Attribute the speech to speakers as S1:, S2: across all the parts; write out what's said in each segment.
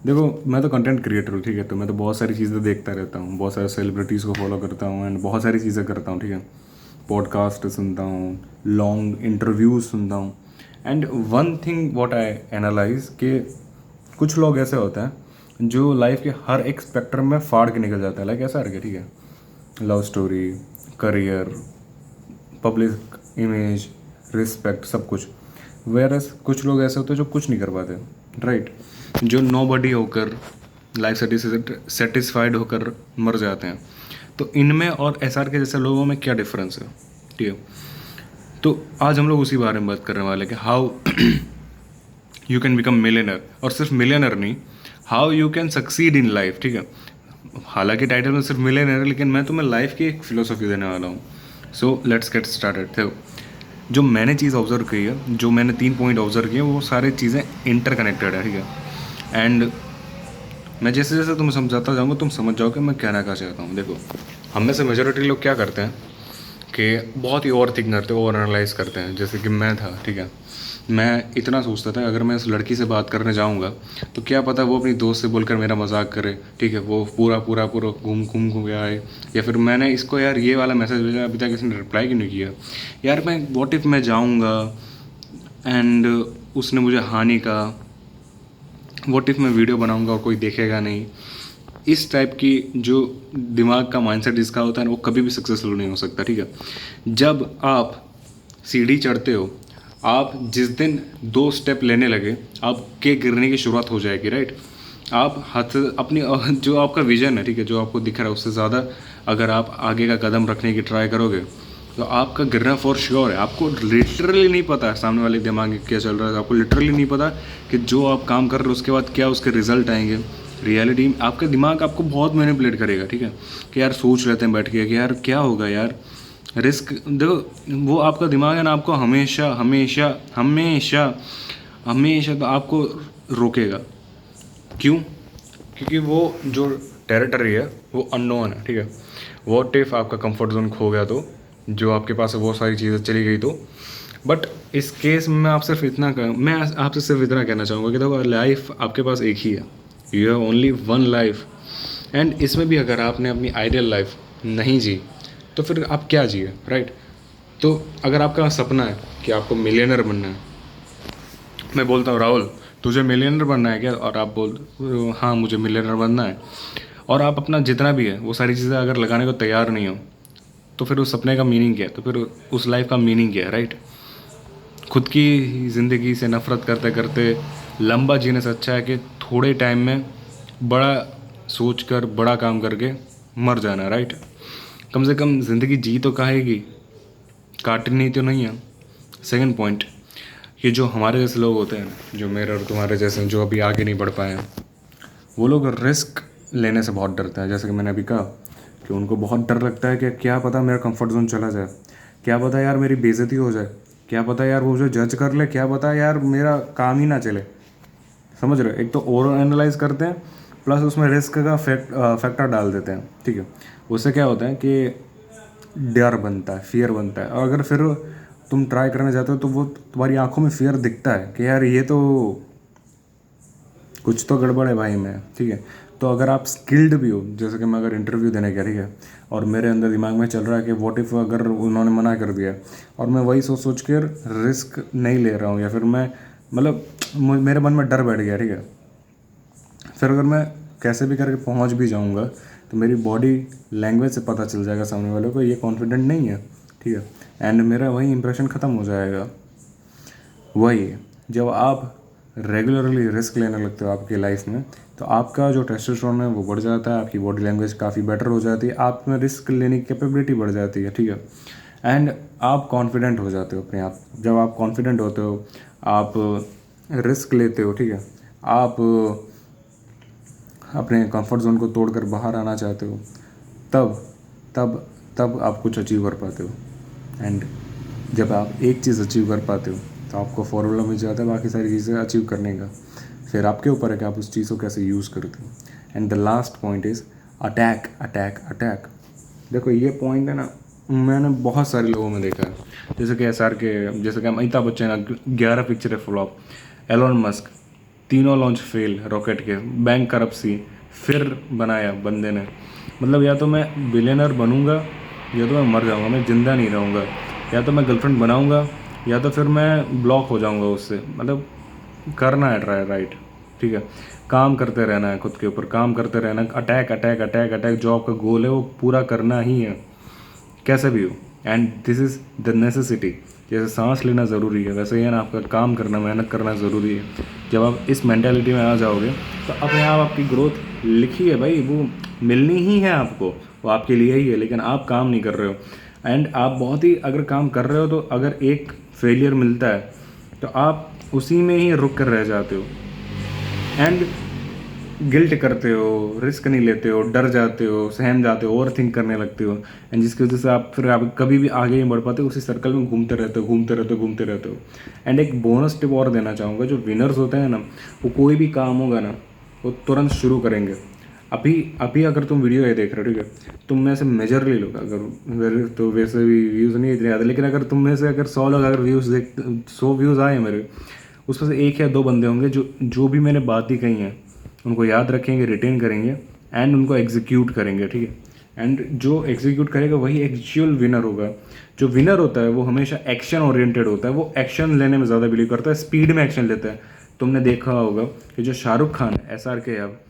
S1: देखो मैं तो कंटेंट क्रिएटर हूँ, ठीक है, तो मैं तो बहुत सारी चीज़ें देखता रहता हूँ, बहुत सारे सेलिब्रिटीज़ को फॉलो करता हूँ एंड बहुत सारी चीज़ें करता हूँ, ठीक है। पॉडकास्ट सुनता हूँ, लॉन्ग इंटरव्यूज सुनता हूँ। And one thing what I analyse कि कुछ लोग ऐसे होते हैं जो लाइफ के हर एक स्पेक्ट्रम में फाड़ के निकल जाता है, लाइक ऐसा करके, ठीक है। Love story, career, public image, respect, सब कुछ। वेरस कुछ लोग ऐसे होते हैं जो कुछ नहीं कर पाते, राइट, जो नोबडी होकर लाइफ सेटिस्फाइड होकर मर जाते हैं। तो इनमें और एसआर के जैसे लोगों में क्या डिफरेंस है, ठीक है। तो आज हम लोग उसी बारे में बात करने वाले हैं कि how you can become millionaire, और सिर्फ मिलियनर नहीं, how you can succeed in life, ठीक है। हालांकि टाइटल में सिर्फ मिलियनर है, लेकिन मैं तुम्हें लाइफ की एक फिलोसफी देने वाला हूँ। So let's get started. देखो, जो मैंने चीज़ ऑब्जर्व की है, जो मैंने 3 पॉइंट ऑब्जर्व किए, वो सारी चीज़ें इंटरकनेक्टेड है, ठीक है। एंड मैं जैसे जैसे तुम्हें समझाता जाऊँगा तुम समझ जाओगे मैं कहना क्या चाहता हूँ। देखो, हम में से मेजोरिटी लोग क्या करते हैं कि बहुत ही ओवर थिंक करते हैं, ओवर एनालाइज करते हैं। जैसे कि मैं था, ठीक है, मैं इतना सोचता था अगर मैं इस लड़की से बात करने जाऊंगा तो क्या पता वो अपनी दोस्त से बोलकर मेरा मजाक करे, ठीक है, वो पूरा पूरा पूरा घूम घूम घूम के आए, या फिर मैंने इसको यार ये वाला मैसेज भेजा, अभी तक इसने रिप्लाई क्यों नहीं किया, यार मैं व्हाट इफ़ मैं जाऊंगा एंड उसने मुझे हानि का, व्हाट इफ़ मैं वीडियो बनाऊंगा और कोई देखेगा नहीं। इस टाइप की जो दिमाग का माइंडसेट जिसका होता है ना, वो कभी भी सक्सेसफुल नहीं हो सकता, ठीक है। जब आप सीढ़ी चढ़ते हो, आप जिस दिन 2 स्टेप लेने लगे, आपके गिरने की शुरुआत हो जाएगी, राइट। आप हाथ अपनी जो आपका विजन है, ठीक है, जो आपको दिख रहा है उससे ज़्यादा अगर आप आगे का कदम रखने की ट्राई करोगे तो आपका गिरना फॉर श्योर है। आपको लिटरली नहीं पता सामने वाले दिमाग में क्या चल रहा है, आपको लिटरली नहीं पता कि जो आप काम कर रहे हो उसके बाद क्या उसके रिजल्ट आएंगे। रियलिटी आपका दिमाग आपको बहुत मैनिपुलेट करेगा, ठीक है, कि यार सोच लेते हैं बैठ के कि यार क्या होगा यार, रिस्क। देखो, वो आपका दिमाग है ना, आपको हमेशा हमेशा हमेशा हमेशा तो आपको रोकेगा। क्यों? क्योंकि वो जो टेरिटरी है वो अननोन है, ठीक है। वॉट इफ़ आपका कंफर्ट जोन खो गया तो, जो आपके पास है वो सारी चीज़ें चली गई तो। बट इस केस में मैं आपसे सिर्फ इतना कहना चाहूँगा कि देखो, लाइफ आपके पास एक ही है, you have only one life. And इसमें भी अगर आपने अपनी आइडियल लाइफ नहीं जी तो फिर आप क्या जिए, राइट। तो अगर आपका सपना है कि आपको मिलियनर बनना है, मैं बोलता हूँ राहुल तुझे मिलियनर बनना है क्या, और आप बोल हाँ मुझे मिलियनर बनना है, और आप अपना जितना भी है वो सारी चीज़ें अगर लगाने को तैयार नहीं हो, तो फिर उस सपने का मीनिंग क्या है, तो फिर उस लाइफ का मीनिंग क्या है, राइट। खुद की ज़िंदगी से नफरत करते करते लंबा जीने से अच्छा है कि थोड़े टाइम में बड़ा सोच कर बड़ा काम करके मर जाना, राइट। कम से कम ज़िंदगी जी तो काहेगी, काटनी तो नहीं है। सेकंड पॉइंट, ये जो हमारे जैसे लोग होते हैं, जो मेरे और तुम्हारे जैसे जो अभी आगे नहीं बढ़ पाए हैं, वो लोग रिस्क लेने से बहुत डरते हैं। जैसे कि मैंने अभी कहा कि उनको बहुत डर लगता है कि क्या पता मेरा कंफर्ट जोन चला जाए, क्या पता यार मेरी बेइज्जती हो जाए, क्या पता यार वो मुझे जज कर ले, क्या पता यार मेरा काम ही ना चले। समझ रहे हो? एक तो ओवर एनालाइज करते हैं, प्लस उसमें रिस्क का फैक्टर डाल देते हैं, ठीक है। उससे क्या होता है कि डर बनता है, फियर बनता है, और अगर फिर तुम ट्राई करने जाते हो तो वो तुम्हारी आंखों में फियर दिखता है कि यार ये तो कुछ तो गड़बड़ है भाई में, ठीक है। तो अगर आप स्किल्ड भी हो, जैसे कि मैं अगर इंटरव्यू देने गया, ठीक है, और मेरे अंदर दिमाग में चल रहा है कि व्हाट इफ़ अगर उन्होंने मना कर दिया, और मैं वही सोच सोच कर रिस्क नहीं ले रहा हूँ, या फिर मैं मतलब मेरे मन में डर बैठ गया, ठीक है, फिर अगर मैं कैसे भी करके पहुँच भी जाऊँगा तो मेरी बॉडी लैंग्वेज से पता चल जाएगा सामने वाले को ये कॉन्फिडेंट नहीं है, ठीक है, एंड मेरा वही इंप्रेशन ख़त्म हो जाएगा। वही जब आप रेगुलरली रिस्क लेने लगते हो आपकी लाइफ में, तो आपका जो टेस्टोस्टेरोन है वो बढ़ जाता है, आपकी बॉडी लैंग्वेज काफ़ी बेटर हो जाती है, आप में रिस्क लेने की कैपेबिलिटी बढ़ जाती है, ठीक है। एंड आप कॉन्फिडेंट हो जाते हो अपने आप। जब आप कॉन्फिडेंट होते हो, आप रिस्क लेते हो, ठीक है, आप अपने कंफर्ट जोन को तोड़कर बाहर आना चाहते हो, तब तब तब आप कुछ अचीव कर पाते हो। एंड जब आप एक चीज़ अचीव कर पाते हो तो आपको फॉर्मूला मिल जाता है बाकी सारी चीज़ें अचीव करने का। फिर आपके ऊपर है कि आप उस चीज़ को कैसे यूज़ करते हो। And the last point is attack attack attack. देखो, ये पॉइंट है ना, मैंने बहुत सारे लोगों में देखा है। जैसे कि एस आर के, जैसे कि अमिताभ बच्चन, 11 पिक्चर है फ्लॉप। एलोन मस्क, तीनों लॉन्च फेल रॉकेट के, बैंक करप्सी, फिर बनाया बंदे ने। मतलब या तो मैं बिलियनर बनूंगा या तो मैं मर जाऊंगा, मैं ज़िंदा नहीं रहूँगा। या तो मैं गर्लफ्रेंड बनाऊंगा या तो फिर मैं ब्लॉक हो जाऊंगा उससे। मतलब करना है ट्राई, राइट, ठीक है। काम करते रहना है, खुद के ऊपर काम करते रहना है। अटैक अटैक अटैक अटैक जो आपका गोल है वो पूरा करना ही है, कैसे भी हो। And this is the necessity. जैसे सांस लेना ज़रूरी है, वैसे ही है ना आपका काम करना, मेहनत करना ज़रूरी है। जब आप इस मेंटालिटी में आ जाओगे तो अपने आप आपकी ग्रोथ लिखी है भाई, वो मिलनी ही है आपको, वो आपके लिए ही है। लेकिन आप काम नहीं कर रहे हो। एंड आप बहुत ही अगर काम कर रहे हो तो अगर एक फेलियर मिलता है तो आप उसी में ही रुक कर रह जाते हो एंड गिल्ट करते हो, रिस्क नहीं लेते हो, डर जाते हो, सहम जाते हो, ओवर थिंक करने लगते हो। एंड जिसकी वजह से आप फिर आप कभी भी आगे नहीं बढ़ पाते, उसी सर्कल में घूमते रहते हो, घूमते रहते हो, घूमते रहते हो। एंड एक बोनस टिप और देना चाहूँगा, जो विनर्स होते हैं ना, वो कोई भी काम होगा ना वो तुरंत शुरू करेंगे। अभी अभी अगर तुम वीडियो ये देख रहे हो, ठीक है, तुम में से मेजरली लोग अगर तो वैसे भी व्यूज़ नहीं इतने आते, लेकिन अगर तुम में से अगर 100 लोग अगर व्यूज़ देख 100 व्यूज़ आए मेरे, उसमें से 1 या 2 बंदे होंगे जो भी मैंने बातें कही हैं उनको याद रखेंगे, रिटेन करेंगे एंड उनको एग्जीक्यूट करेंगे, ठीक है। एंड जो एग्जीक्यूट करेगा वही एक्चुअल विनर होगा। जो विनर होता है वो हमेशा एक्शन ओरिएंटेड होता है, वो एक्शन लेने में ज़्यादा बिलीव करता है, स्पीड में एक्शन लेता है। तुमने देखा होगा कि जो शाहरुख खान है, SRK, अब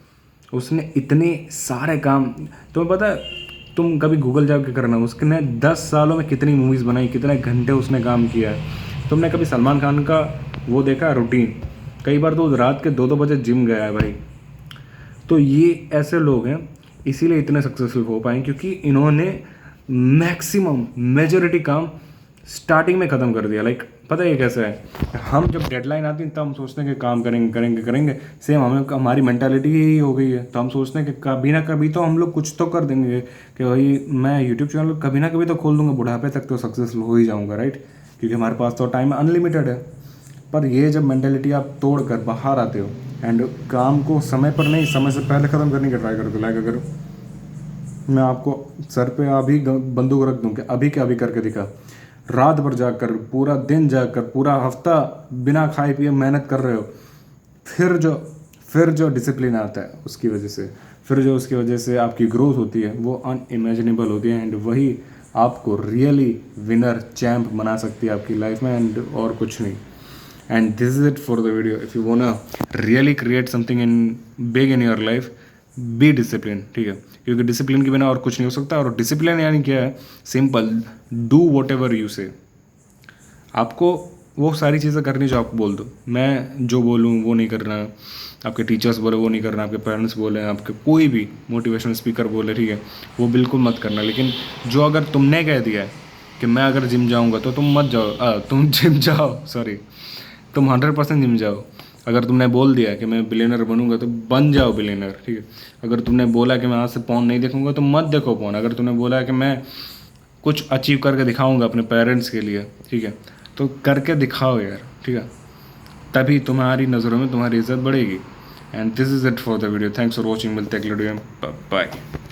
S1: उसने इतने सारे काम, तुम्हें पता है, तुम कभी गूगल जाके करना, उसने 10 सालों में कितनी मूवीज़ बनाई, कितने घंटे उसने काम किया है। तुमने कभी सलमान खान का वो देखा रूटीन? कई बार तो रात के 2-2 बजे जिम गया है भाई। तो ये ऐसे लोग हैं, इसीलिए इतने सक्सेसफुल हो पाए क्योंकि इन्होंने मैक्सिमम मेजॉरिटी काम स्टार्टिंग में ख़त्म कर दिया। लाइक पता है ये कैसा है, हम जब डेडलाइन आती है तब हम सोचते हैं कि काम करेंगे करेंगे करेंगे। सेम हमारी मेंटालिटी ही हो गई है, तो हम सोचते हैं कि कभी ना कभी तो हम लोग कुछ तो कर देंगे, कि भाई मैं यूट्यूब चैनल कभी ना कभी तो खोल दूंगा, बुढ़ापे तक तो सक्सेसफुल हो ही जाऊँगा, राइट, क्योंकि हमारे पास तो टाइम अनलिमिटेड है। पर ये जब मेंटेलिटी आप तोड़ कर बाहर आते हो एंड काम को समय पर नहीं, समय से पहले ख़त्म करने की ट्राई करते हो। लाइक अगर मैं आपको सर पे अभी बंदूक रख दूँ कि अभी के अभी करके दिखा, रात भर जाग कर, पूरा दिन जाग कर, पूरा हफ्ता बिना खाए पिए मेहनत कर रहे हो, फिर जो डिसिप्लिन आता है उसकी वजह से, फिर जो उसकी वजह से आपकी ग्रोथ होती है वो अनइमेजिनेबल होती है। एंड वही आपको रियली विनर चैम्प बना सकती है आपकी लाइफ में, एंड और कुछ नहीं। And this is it for the video. If you wanna really create something in big in your life, be disciplined, ठीक है, क्योंकि डिसिप्लिन के बिना और कुछ नहीं हो सकता। और डिसिप्लिन यानी क्या है? Simple, do what ever you से। आपको वो सारी चीज़ें करनी जो आपको बोल दो। मैं जो बोलूँ वो नहीं करना, आपके टीचर्स बोले वो नहीं करना, आपके पेरेंट्स बोले, आपके कोई भी मोटिवेशनल स्पीकर बोले, ठीक है, वो बिल्कुल मत करना। लेकिन जो अगर तुमने कह दिया है कि मैं अगर जिम जाऊँगा तो तुम मत जाओ, तुम जिम जाओ, सॉरी, तुम 100% जिम जाओ। अगर तुमने बोल दिया कि मैं बिलियनर बनूंगा तो बन जाओ बिलियनर, ठीक है। अगर तुमने बोला कि मैं आज से पॉन नहीं देखूंगा तो मत देखो पॉन। अगर तुमने बोला कि मैं कुछ अचीव करके दिखाऊंगा अपने पेरेंट्स के लिए, ठीक है, तो करके दिखाओ यार, ठीक है, तभी तुम्हारी नज़रों में तुम्हारी इज्जत बढ़ेगी। And this is it for the video. Thanks for watching. मिलते हैं अगले वीडियो में, बाय।